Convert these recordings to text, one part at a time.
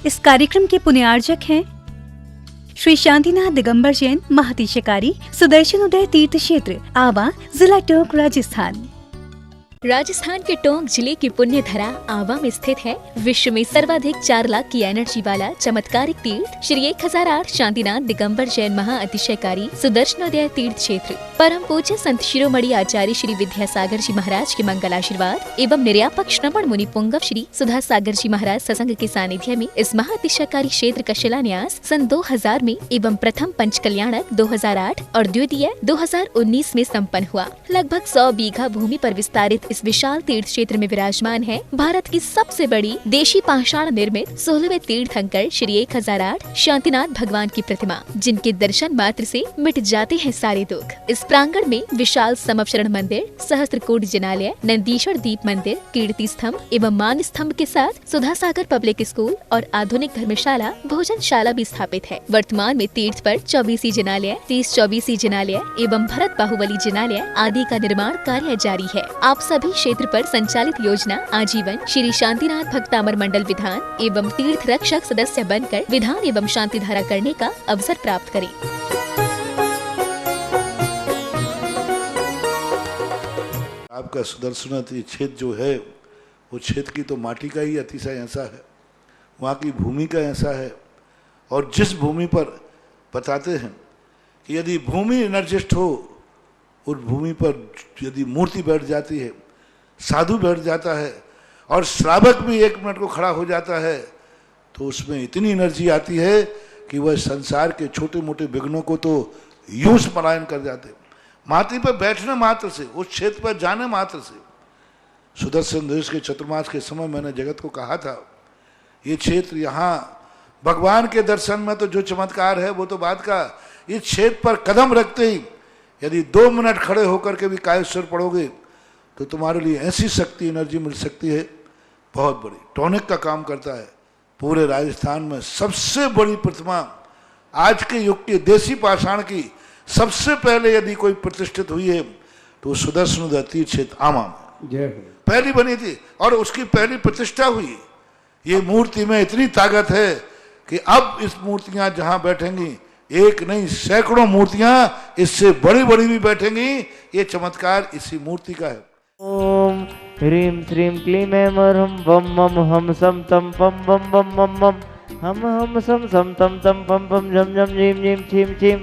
इस कार्यक्रम के पुण्यार्जक हैं श्री शांतिनाथ दिगंबर जैन महातिशकारी सुदर्शन उदय तीर्थ क्षेत्र आवा, जिला टोंक, राजस्थान। राजस्थान के टोंक जिले की पुण्य धरा आवा में स्थित है विश्व में सर्वाधिक 4 लाख की एनर्जी वाला चमत्कारिक तीर्थ श्री 1008 शांतिनाथ दिगंबर जैन महाअतिशयकारी सुदर्शनोदय तीर्थ क्षेत्र। परम पूज्य संत शिरोमणि आचार्य श्री विद्यासागर जी महाराज के मंगल आशीर्वाद एवं निर्यापक श्रवण मुनि पुंगव श्री सुधा सागर जी महाराज सत्संग के सानिध्य में इस महाअतिशयकारी क्षेत्र का शिलान्यास सन 2000 में एवं प्रथम पंच कल्याणक 2008 और द्वितीय 2019 में संपन्न हुआ। लगभग 100 बीघा भूमि पर विस्तारित इस विशाल तीर्थ क्षेत्र में विराजमान है भारत की सबसे बड़ी देशी पाषाण निर्मित 16वें तीर्थंकर श्री 1008 शांतिनाथ भगवान की प्रतिमा, जिनके दर्शन मात्र से मिट जाते हैं सारे दुख। इस प्रांगण में विशाल समवशरण मंदिर, सहस्त्रकूट जिनालय, नंदीश्वर दीप मंदिर, कीर्ति स्तंभ एवं मान स्तंभ के साथ सुधा सागर पब्लिक स्कूल और आधुनिक धर्मशाला, भोजनशाला भी स्थापित है। वर्तमान में तीर्थ पर 24 जिनालय, 30-24 जिनालय एवं भरत बाहुबली जिनालय आदि का निर्माण कार्य जारी है। आप सभी क्षेत्र पर संचालित योजना आजीवन श्री शांतिनाथ भक्तामर मंडल विधान एवं तीर्थ रक्षक सदस्य बनकर विधान एवं शांति धारा करने का अवसर प्राप्त करें। आपका सुदर्शन क्षेत्र जो है वो क्षेत्र की तो माटी का ही अतिशय ऐसा है, वहाँ की भूमि का ऐसा है। और जिस भूमि पर बताते हैं कि यदि भूमि एनर्जिस्ट हो, उस भूमि पर यदि मूर्ति बैठ जाती है, साधु बैठ जाता है और श्रावक भी 1 मिनट को खड़ा हो जाता है, तो उसमें इतनी एनर्जी आती है कि वह संसार के छोटे मोटे विघ्नों को तो यूं पलायन कर जाते। माटी पर बैठने मात्र से, उस क्षेत्र पर जाने मात्र से, सुदर्शन देश के चतुर्मास के समय मैंने जगत को कहा था, ये क्षेत्र यहाँ भगवान के दर्शन में तो जो चमत्कार है वो तो बात का, इस क्षेत्र पर कदम रखते ही यदि 2 मिनट खड़े होकर के भी कायेश्वर पढ़ोगे तो तुम्हारे लिए ऐसी शक्ति एनर्जी मिल सकती है बहुत बड़ी। टॉनिक का काम करता है। पूरे राजस्थान में सबसे बड़ी प्रतिमा आज के युग की देसी पाषाण की सबसे पहले यदि कोई प्रतिष्ठित हुई है तो सुदर्शन तीर्थ क्षेत्र आमा में पहली बनी थी और उसकी पहली प्रतिष्ठा हुई। ये मूर्ति में इतनी ताकत है कि अब इस मूर्तियां जहां बैठेंगी, एक नहीं सैकड़ों मूर्तियां इससे बड़ी बड़ी भी बैठेंगी। ये चमत्कार इसी मूर्ति का है। ओम ह्रीं श्रीं क्लीं ऐं ह्रं वं मम हम सम तम पम बम बम मम मम हम सम सम तम तम पम पम झम झम झीं झीं छीं छीं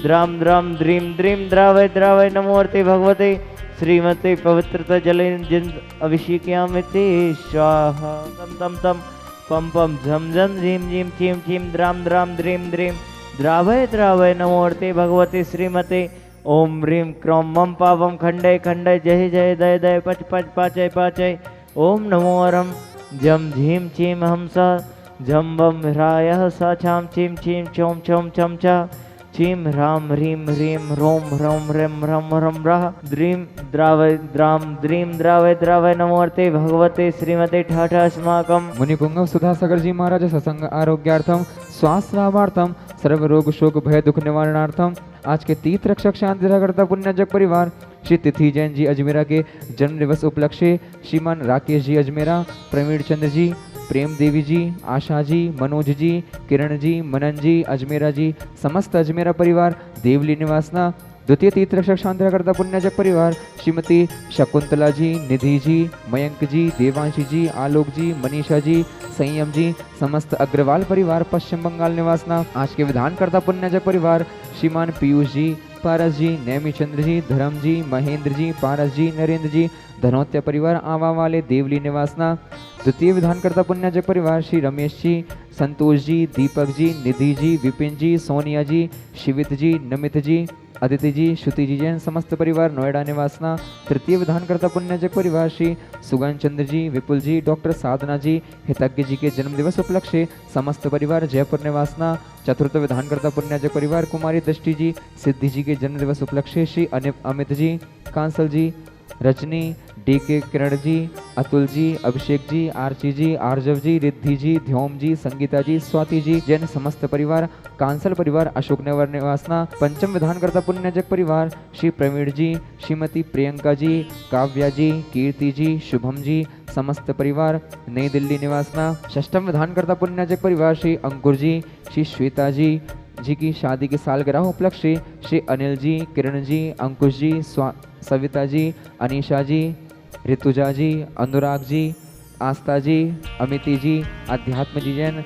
द्राम द्राम द्रीं द्रीं द्रावय द्रावय नमोर्ते भगवते श्रीमते पवित्रता जलेन जिन अभिषेक्यामिते स्वाहा तम तम तम पम पम झम झम झीं झीं छीं छीं द्राम द्राम द्रीं द्रीं द्रावय द्रावय नमोर्ते भगवते श्रीमते ओम ह्रीं क्रों मम पावम खंडय खंडय जय जय दय दय पच पच पाचय पाचय ओम नमो अरम जम झीं छीं हमसा झम बम ह्रायः सा छाम छीं छीं चोम चोम चम चा छीं ह्राम ह्रीं ह्रीं रोम ह्रौं ह्रीं ह्रम ह्रम रः द्रीं द्रावय द्राम द्रीं द्रावय द्रावय नमोर्ते भगवते श्रीमते ठाठा अस्माकं मुनिपुंगव सुधा सागर जी महाराज सत्संग आरोग्यार्थम स्वास्थ्य लाभार्थम सर्व रोग शोक भय दुख निवारणार्थम आज के तीर्थ रक्षक शांति करता पुण्यजक परिवार श्री तिथि जैन जी अजमेरा के जन्म दिवस उपलक्ष्य श्रीमान राकेश जी अजमेरा, प्रवीण चंद्र जी, प्रेम देवी जी, आशा जी, मनोज जी, किरण जी, मनन जी, अजमेरा जी, समस्त अजमेरा परिवार, देवली निवासना द्वितीय तीर्थ रक्षक शांति करता पुण्यजक परिवार श्रीमती शकुंतला जी, निधि जी, मयंक जी, देवांशी जी, आलोक जी, मनीषा जी, संयम जी, समस्त अग्रवाल परिवार पश्चिम बंगाल निवासना आज के विधानकर्ता पुण्यजक परिवार श्रीमान पीयूष जी, पारस जी, नैमी चंद्र जी, धर्म जी, महेंद्र जी, पारस जी, नरेंद्र जी, धनौत्या परिवार आवा वाले देवली निवासना द्वितीय विधानकर्ता पुण्यजक परिवार श्री रमेश जी, संतोष जी, दीपक जी, निधि जी, विपिन जी, सोनिया जी, शिवित जी, नमित जी, अदिति जी, श्रुति जी जैन समस्त परिवार नोएडा निवासना तृतीय विधानकर्ता पुण्यजक परिवार श्री सुगन चंद्र जी, विपुल जी, डॉक्टर साधना जी, हितज्ञ जी के जन्म दिवस उपलक्ष्य समस्त परिवार जयपुर निवासना चतुर्थ विधानकर्ता पुण्यजक परिवार कुमारी दृष्टि जी, सिद्धि जी के जन्म दिवस उपलक्ष्य श्री अमित जी, कांसल जी, रजनी, डीके किरण जी, अतुल जी, अभिषेक जी, आरची जी, आर्जव जी, रिद्धि जी, ध्योम जी, संगीता जी, स्वाति जी जैन समस्त परिवार कांसल परिवार अशोकनगर निवासना पंचम विधानकर्ता पुण्यजक परिवार श्री प्रवीण जी, श्रीमती प्रियंका जी, काव्या जी, कीर्ति जी, शुभम जी, समस्त परिवार नई दिल्ली निवासना षष्ठम विधानकर्ता पुण्याजक परिवार श्री अंकुर जी, श्री श्वेता जी की शादी की सालगिरह उपलक्ष्य श्री अनिल जी, किरण जी, अंकुश जी, सविता जी, अनीशा जी, ऋतुजा जी, अनुराग जी, आस्था जी, अमिति जी, अध्यात्म जी जैन,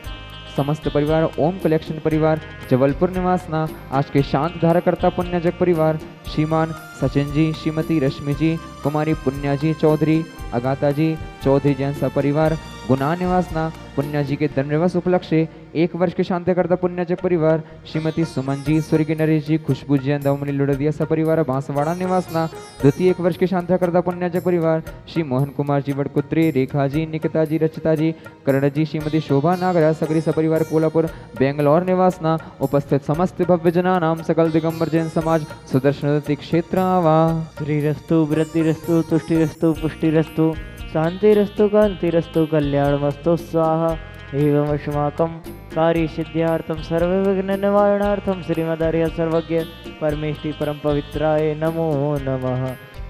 समस्त परिवार ओम कलेक्शन परिवार जबलपुर निवासना आज के शांत धाराकर्ता पुण्यजक परिवार श्रीमान सचिन जी, श्रीमती रश्मि जी, कुमारी पुण्या जी चौधरी, अगाता जी चौधरी जैन सपरिवार गुना निवासना पुण्या जी के दंडवश उपलक्ष्य 1 वर्ष के शांतिकर्ता पुण्यजक परिवार श्रीमती सुमन जी, स्वर्गीय नरेश जी, खुशबू जैन दवमनी लुड़दिया सपरिवार बांसवाड़ा निवासना द्वितीय 1 वर्ष के शांतिकर्ता पुण्यजक परिवार श्री मोहन कुमार जी वडकुत्री, रेखा जी, निकिता जी, रचिता जी, कर्ण जी, श्रीमती शोभा नागराज सगरी सपरिवार कोल्हापुर बेंगलोर निवासना उपस्थित समस्त भव्य जना नाम सकल दिगंबर जैन समाज सुदर्शन क्षेत्र आवा। श्रीरस्तु वृद्धिरस्तु तुष्टिरस्तु पुष्टिरस्तु शांतिरस्तु कांतिरस्तु कल्याणमस्तु स्वाहा। एवं अस्माकं कार्यसिद्ध्यार्थं सर्वविघ्न निवारणार्थं श्रीमदार्य सर्वज्ञ परमेष्टि परम पवित्राय नमो नमः।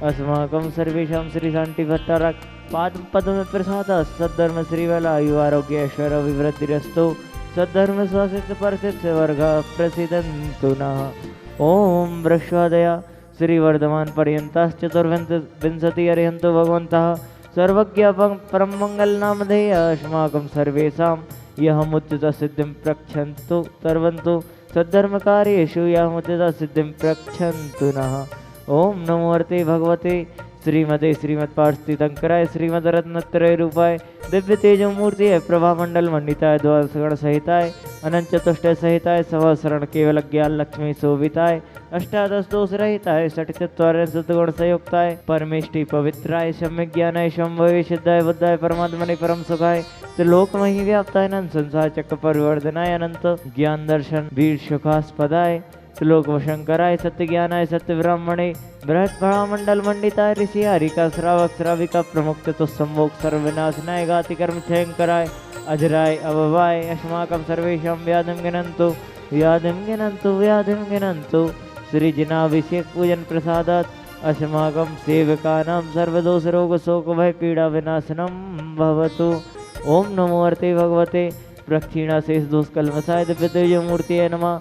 अस्माकं सर्वेषां श्री शांति भट्टारक पाद पद्म प्रसाद सद्धर्म श्रीवला आयु आरोग्य ऐश्वर्य विवृद्धिरस्तु सद्धर्म स्वासित परसित वर्ग प्रसिद्धन्तु नः। ओम वृक्षादया श्रीवर्धमान पर्यन्ताश्चतुर्विंशति अर्हन्तु भगवन्तः सर्वज्ञ परम मंगल नामधेय अस्माकं सर्वेषां यहमुच्यता सिद्धिं प्रक्षन्तु सर्वन्तु सद्धर्म कार्येषु यहमुच्यता सिद्धिं प्रक्षन्तु नः। ओम नमो अर्ते भगवते श्रीमते श्रीमत्पार्थितंकराय श्रीमद रत्नत्रय रूपाय दिव्य तेजो मूर्ति प्रभा मंडल मंडिताय द्वादशगण सहिताय अनंत चतुष्टय सहिताय सहस्रण केवल ज्ञान लक्ष्मी शोभिताय अष्टादश दोष रहिताय षट चत्वारिंशत् सद्गुण संयुक्ताय परमेष्टि पवित्राय सम्यक ज्ञानाय शंभवे सिद्धाय बुद्धाय परमात्मने परम सुखाय त्रिलोकमहि व्याप्ताय अनंत संसार चक्र परिवर्धनाय अनंत ज्ञान दर्शन वीर सुखास्पदाय त्रिलोक शंकराय सत्य ज्ञानाय सत्य ब्राह्मणे बृहत् मंडल मंडिताय ऋषि हरिका श्रावक श्राविका प्रमुख चतुस्संभोग सर्वविनाशनाय गाति कर्म क्षयंकराय अजराय अभवाय अस्माकं सर्वेषां व्याधिं गिनन्तु व्याधिं गिनन्तु व्याधिं गिनन्तु श्री जिनाभिषेक पूजन प्रसादात् अस्माकं सेवकानां सर्वदोष रोग शोक भय पीड़ा विनाशनं भवतु। ओम नमो अर्ते भगवते प्रक्षीणा शेष दोष कल्मषाय दिव्य तेजो मूर्तिये नमः।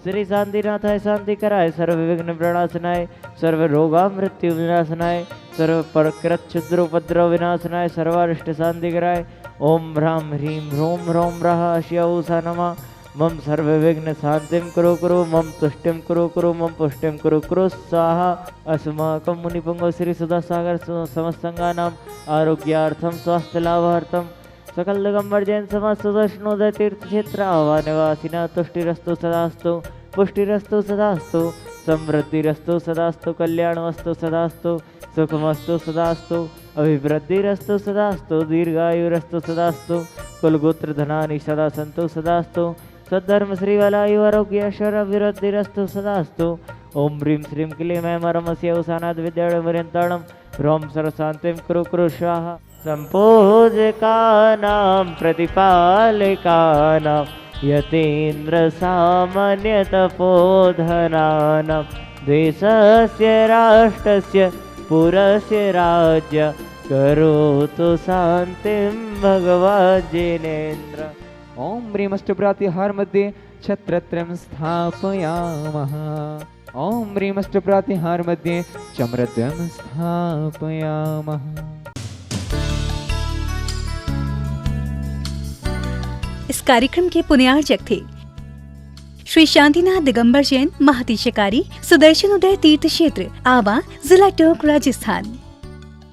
श्री शांतिनाथाय शांतिकराय सर्व विघ्न प्रणाशनाय सर्व रोगा मृत्यु विनाशनाय सर्व प्रकृत क्षुद्र उपद्रव विनाशनाय सर्वारिष्ट शांतिकराय ओम ह्रां ह्रीं ह्रों ह्रौं रः अश्यौसा नमः। मम सर्व विघ्न शांतिं कुरु कुरु मम तुष्टिं कुरु कुरु मम पुष्टिं कुरु कुरु स्वाहा। अस्माकं मुनिपुंगव श्री सुधासागर समस्तंगानाम् आरोग्यार्थं स्वास्थ्य लाभार्थं सकल दिगंबर जैन समाज सुदर्शनोदय तीर्थ क्षेत्र आवा निवासिना तुष्टिरस्तु सदास्तु पुष्टिरस्तु सदास्तु समृद्धिरस्तु सदास्तु कल्याणमस्तु सदास्तु सुखमस्तु सदास्तु अभिवृद्धिरस्तु सदास्तु दीर्घायुरस्तु सदास्तु कुलगोत्र धनानि सदा सन्तु सदास्तु सद्धर्म श्रीवलायु आरोग्य ऐश्वर्य विरुद्धिरस्तु सदास्तु। ओम ह्रीं श्रीं क्लीं ऐं मरमस्य उसानाद विद्याणमर्यन्ताणं ह्रौं सर्वशान्तिं कुरु कुरु स्वाहा। संपूजकानां प्रतिपालकानां यतीन्द्र सामान्य तपोधनानां देशस्य राष्ट्रस्य पुरस्य राज्य करोतु शान्तिं भगवान् जिनेन्द्र। ओम ह्रीमष्टप्रातिहार मध्ये छत्रत्रयं स्थापयामः। ओम ह्रीमष्टप्रातिहार मध्ये चम्रद्वयं स्थापयामः। इस कार्यक्रम के पुण्यार्चक थे श्री शांतिनाथ दिगंबर जैन महातिशकारी सुदर्शन उदय तीर्थ क्षेत्र आवा जिला टोंक राजस्थान।